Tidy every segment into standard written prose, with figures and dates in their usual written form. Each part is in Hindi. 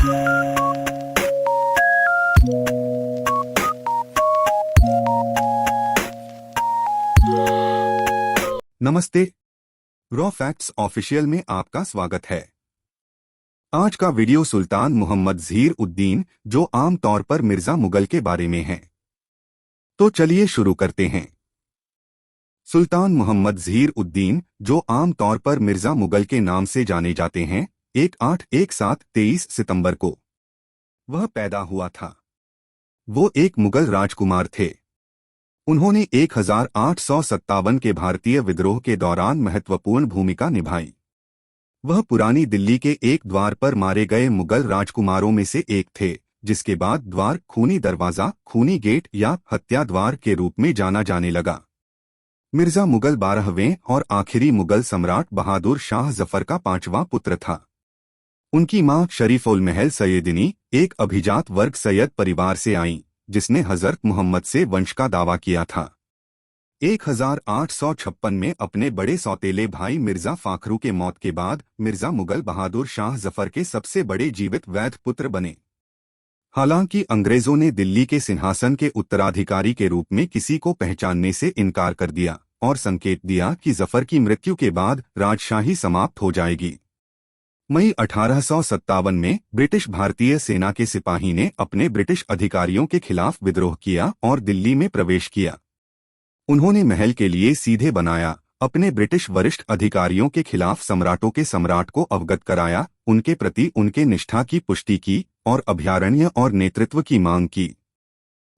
नमस्ते, रॉ फैक्ट्स ऑफिशियल में आपका स्वागत है। आज का वीडियो सुल्तान मोहम्मद ज़हीर उद्दीन, जो आम तौर पर मिर्जा मुगल के बारे में है। तो चलिए शुरू करते हैं। सुल्तान मोहम्मद ज़हीर उद्दीन, जो आम तौर पर मिर्जा मुगल के नाम से जाने जाते हैं, 1817-23 सितंबर को वह पैदा हुआ था। वो एक मुगल राजकुमार थे। उन्होंने 1857 के भारतीय विद्रोह के दौरान महत्वपूर्ण भूमिका निभाई। वह पुरानी दिल्ली के एक द्वार पर मारे गए मुगल राजकुमारों में से एक थे, जिसके बाद द्वार खूनी दरवाजा, खूनी गेट या हत्या द्वार के रूप में जाना जाने लगा। मिर्जा मुगल 12वें और आखिरी मुगल सम्राट बहादुर शाह जफर का 5वां पुत्र था। उनकी मां शरीफ-उल महल सैयदिनी एक अभिजात वर्ग सैयद परिवार से आईं, जिसने हजरत मोहम्मद से वंश का दावा किया था। 1856 में अपने बड़े सौतेले भाई मिर्जा फाखरू के मौत के बाद मिर्जा मुगल बहादुर शाह जफर के सबसे बड़े जीवित वैध पुत्र बने। हालांकि अंग्रेजों ने दिल्ली के सिंहासन के उत्तराधिकारी के रूप में किसी को पहचानने से इनकार कर दिया और संकेत दिया कि जफर की मृत्यु के बाद राजशाही समाप्त हो जाएगी। मई 1857 में ब्रिटिश भारतीय सेना के सिपाही ने अपने ब्रिटिश अधिकारियों के खिलाफ विद्रोह किया और दिल्ली में प्रवेश किया। उन्होंने महल के लिए सीधे बनाया, अपने ब्रिटिश वरिष्ठ अधिकारियों के खिलाफ सम्राटों के सम्राट को अवगत कराया, उनके प्रति उनके निष्ठा की पुष्टि की और अभयारण्य और नेतृत्व की मांग की।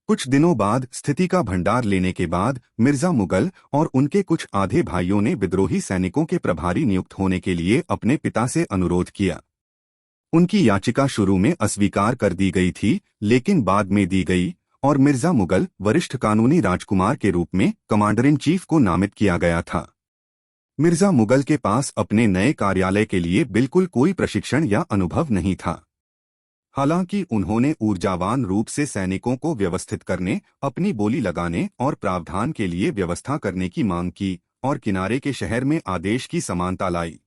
कुछ दिनों बाद स्थिति का भंडार लेने के बाद मिर्जा मुगल और उनके कुछ आधे भाइयों ने विद्रोही सैनिकों के प्रभारी नियुक्त होने के लिए अपने पिता से अनुरोध किया। उनकी याचिका शुरू में अस्वीकार कर दी गई थी, लेकिन बाद में दी गई और मिर्जा मुगल वरिष्ठ कानूनी राजकुमार के रूप में कमांडर इन चीफ को नामित किया गया था। मिर्जा मुगल के पास अपने नए कार्यालय के लिए बिल्कुल कोई प्रशिक्षण या अनुभव नहीं था। हालांकि उन्होंने ऊर्जावान रूप से सैनिकों को व्यवस्थित करने, अपनी बोली लगाने और प्रावधान के लिए व्यवस्था करने की मांग की और किनारे के शहर में आदेश की समानता लाई।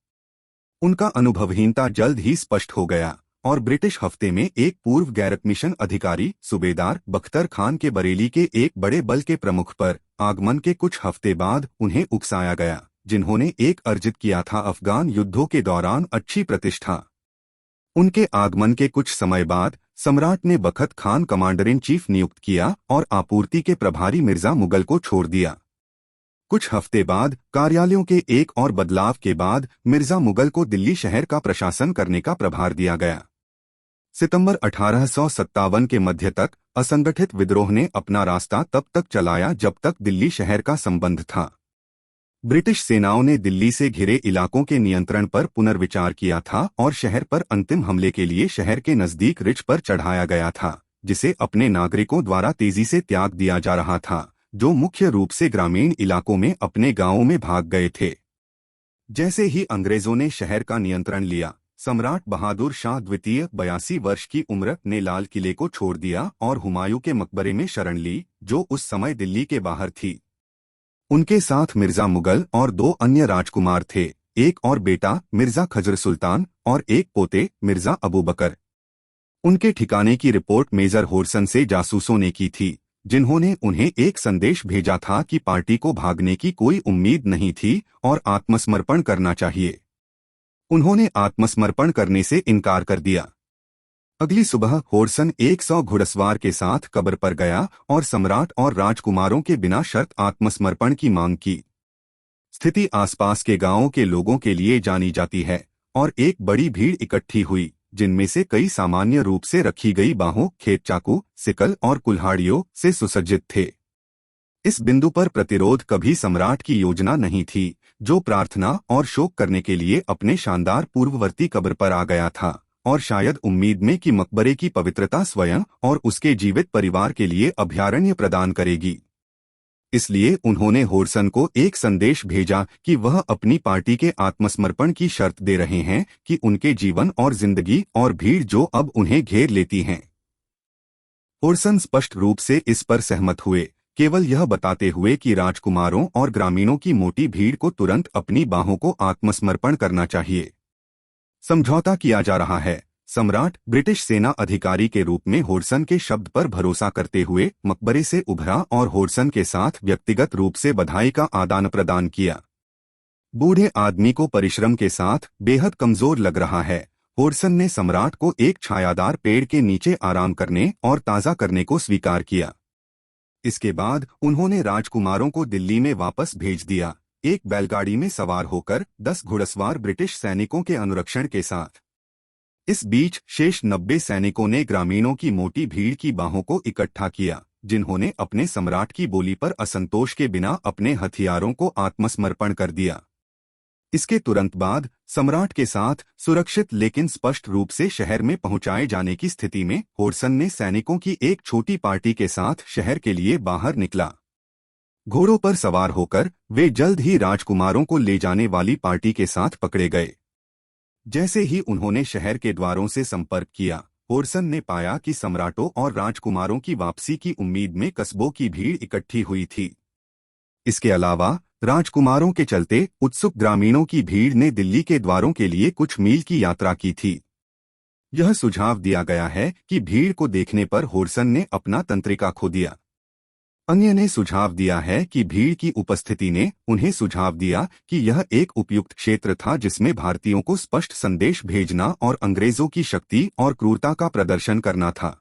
उनका अनुभवहीनता जल्द ही स्पष्ट हो गया और ब्रिटिश हफ्ते में एक पूर्व गैरत मिशन अधिकारी सूबेदार बख्तर खान के बरेली के एक बड़े बल के प्रमुख पर आगमन के कुछ हफ्ते बाद उन्हें उकसाया गया, जिन्होंने एक अर्जित किया था अफगान युद्धों के दौरान अच्छी प्रतिष्ठा। उनके आगमन के कुछ समय बाद सम्राट ने बखत खान कमांडर इन चीफ नियुक्त किया और आपूर्ति के प्रभारी मिर्जा मुगल को छोड़ दिया। कुछ हफ्ते बाद कार्यालयों के एक और बदलाव के बाद मिर्जा मुगल को दिल्ली शहर का प्रशासन करने का प्रभार दिया गया। सितंबर 1857 के मध्य तक असंगठित विद्रोह ने अपना रास्ता तब तक चलाया जब तक दिल्ली शहर का संबंध था। ब्रिटिश सेनाओं ने दिल्ली से घिरे इलाकों के नियंत्रण पर पुनर्विचार किया था और शहर पर अंतिम हमले के लिए शहर के नजदीक रिज पर चढ़ाया गया था, जिसे अपने नागरिकों द्वारा तेजी से त्याग दिया जा रहा था, जो मुख्य रूप से ग्रामीण इलाकों में अपने गांवों में भाग गए थे। जैसे ही अंग्रेजों ने शहर का नियंत्रण लिया, सम्राट बहादुर शाह द्वितीय 82 वर्ष की उम्र ने लाल किले को छोड़ दिया और हुमायूं के मकबरे में शरण ली, जो उस समय दिल्ली के बाहर थी। उनके साथ मिर्जा मुगल और 2 अन्य राजकुमार थे, एक और बेटा मिर्जा खजर सुल्तान और एक पोते मिर्जा अबू बकर। उनके ठिकाने की रिपोर्ट मेजर होर्सन से जासूसों ने की थी, जिन्होंने उन्हें एक संदेश भेजा था कि पार्टी को भागने की कोई उम्मीद नहीं थी और आत्मसमर्पण करना चाहिए। उन्होंने आत्मसमर्पण करने से इनकार कर दिया। अगली सुबह होर्सन 100 घुड़सवार के साथ कब्र पर गया और सम्राट और राजकुमारों के बिना शर्त आत्मसमर्पण की मांग की। स्थिति आसपास के गांवों के लोगों के लिए जानी जाती है और एक बड़ी भीड़ इकट्ठी हुई, जिनमें से कई सामान्य रूप से रखी गई बाहों, खेत चाकू, सिकल और कुल्हाड़ियों से सुसज्जित थे। इस बिंदु पर प्रतिरोध कभी सम्राट की योजना नहीं थी, जो प्रार्थना और शोक करने के लिए अपने शानदार पूर्ववर्ती कब्र पर आ गया था और शायद उम्मीद में कि मकबरे की पवित्रता स्वयं और उसके जीवित परिवार के लिए अभयारण्य प्रदान करेगी। इसलिए उन्होंने होर्सन को एक संदेश भेजा कि वह अपनी पार्टी के आत्मसमर्पण की शर्त दे रहे हैं कि उनके जीवन और जिंदगी और भीड़ जो अब उन्हें घेर लेती हैं। होर्सन स्पष्ट रूप से इस पर सहमत हुए, केवल यह बताते हुए कि राजकुमारों और ग्रामीणों की मोटी भीड़ को तुरंत अपनी बाहों को आत्मसमर्पण करना चाहिए। समझौता किया जा रहा है, सम्राट ब्रिटिश सेना अधिकारी के रूप में होडसन के शब्द पर भरोसा करते हुए मकबरे से उभरा और होडसन के साथ व्यक्तिगत रूप से बधाई का आदान प्रदान किया। बूढ़े आदमी को परिश्रम के साथ बेहद कमजोर लग रहा है। होडसन ने सम्राट को एक छायादार पेड़ के नीचे आराम करने और ताज़ा करने को स्वीकार किया। इसके बाद उन्होंने राजकुमारों को दिल्ली में वापस भेज दिया, एक बैलगाड़ी में सवार होकर 10 घुड़सवार ब्रिटिश सैनिकों के अनुरक्षण के साथ। इस बीच शेष 90 सैनिकों ने ग्रामीणों की मोटी भीड़ की बाहों को इकट्ठा किया, जिन्होंने अपने सम्राट की बोली पर असंतोष के बिना अपने हथियारों को आत्मसमर्पण कर दिया। इसके तुरंत बाद सम्राट के साथ सुरक्षित लेकिन स्पष्ट रूप से शहर में पहुंचाए जाने की स्थिति में होडसन ने सैनिकों की एक छोटी पार्टी के साथ शहर के लिए बाहर निकला। घोड़ों पर सवार होकर वे जल्द ही राजकुमारों को ले जाने वाली पार्टी के साथ पकड़े गए। जैसे ही उन्होंने शहर के द्वारों से संपर्क किया, होडसन ने पाया कि सम्राटों और राजकुमारों की वापसी की उम्मीद में कस्बों की भीड़ इकट्ठी हुई थी। इसके अलावा राजकुमारों के चलते उत्सुक ग्रामीणों की भीड़ ने दिल्ली के द्वारों के लिए कुछ मील की यात्रा की थी। यह सुझाव दिया गया है कि भीड़ को देखने पर होडसन ने अपना तंत्रिका खो दिया। अन्य ने सुझाव दिया है कि भीड़ की उपस्थिति ने उन्हें सुझाव दिया कि यह एक उपयुक्त क्षेत्र था जिसमें भारतीयों को स्पष्ट संदेश भेजना और अंग्रेजों की शक्ति और क्रूरता का प्रदर्शन करना था।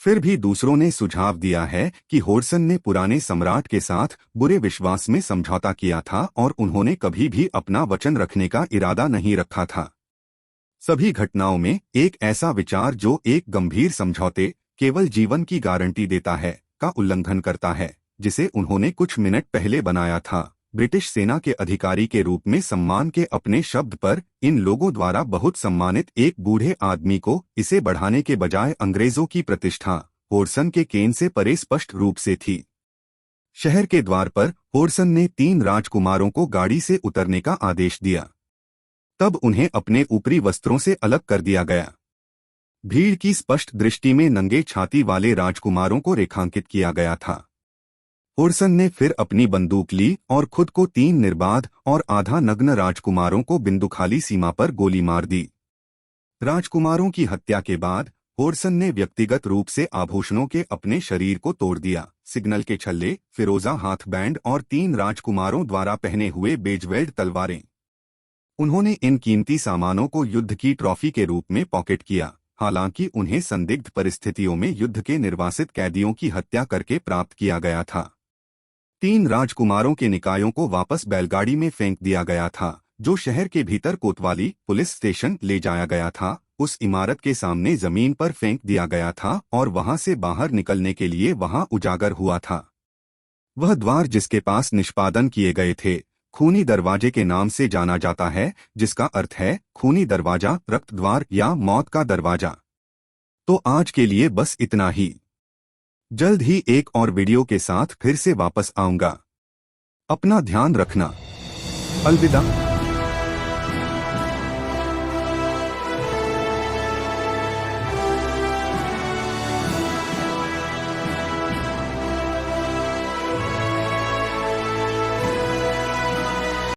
फिर भी दूसरों ने सुझाव दिया है कि होडसन ने पुराने सम्राट के साथ बुरे विश्वास में समझौता किया था और उन्होंने कभी भी अपना वचन रखने का इरादा नहीं रखा था। सभी घटनाओं में एक ऐसा विचार जो एक गंभीर समझौते, केवल जीवन की गारंटी देता है, का उल्लंघन करता है, जिसे उन्होंने कुछ मिनट पहले बनाया था। ब्रिटिश सेना के अधिकारी के रूप में सम्मान के अपने शब्द पर इन लोगों द्वारा बहुत सम्मानित एक बूढ़े आदमी को इसे बढ़ाने के बजाय अंग्रेजों की प्रतिष्ठा होडसन के केन से परे स्पष्ट रूप से थी। शहर के द्वार पर होडसन ने 3 राजकुमारों को गाड़ी से उतरने का आदेश दिया। तब उन्हें अपने ऊपरी वस्त्रों से अलग कर दिया गया। भीड़ की स्पष्ट दृष्टि में नंगे छाती वाले राजकुमारों को रेखांकित किया गया था। होडसन ने फिर अपनी बंदूक ली और खुद को 3 निर्बाध और आधा नग्न राजकुमारों को बिंदुखाली सीमा पर गोली मार दी। राजकुमारों की हत्या के बाद होडसन ने व्यक्तिगत रूप से आभूषणों के अपने शरीर को तोड़ दिया, सिग्नल के छल्ले, फिरोजा हाथ बैंड और 3 राजकुमारों द्वारा पहने हुए बेजवेल्ड तलवारें। उन्होंने इन कीमती सामानों को युद्ध की ट्रॉफी के रूप में पॉकेट किया, हालांकि उन्हें संदिग्ध परिस्थितियों में युद्ध के निर्वासित कैदियों की हत्या करके प्राप्त किया गया था। 3 राजकुमारों के निकायों को वापस बैलगाड़ी में फेंक दिया गया था, जो शहर के भीतर कोतवाली पुलिस स्टेशन ले जाया गया था। उस इमारत के सामने जमीन पर फेंक दिया गया था और वहां से बाहर निकलने के लिए वहां उजागर हुआ था। वह द्वार जिसके पास निष्पादन किए गए थे खूनी दरवाजे के नाम से जाना जाता है, जिसका अर्थ है खूनी दरवाजा, रक्त द्वार या मौत का दरवाजा। तो आज के लिए बस इतना ही। जल्द ही एक और वीडियो के साथ फिर से वापस आऊंगा। अपना ध्यान रखना। अलविदा।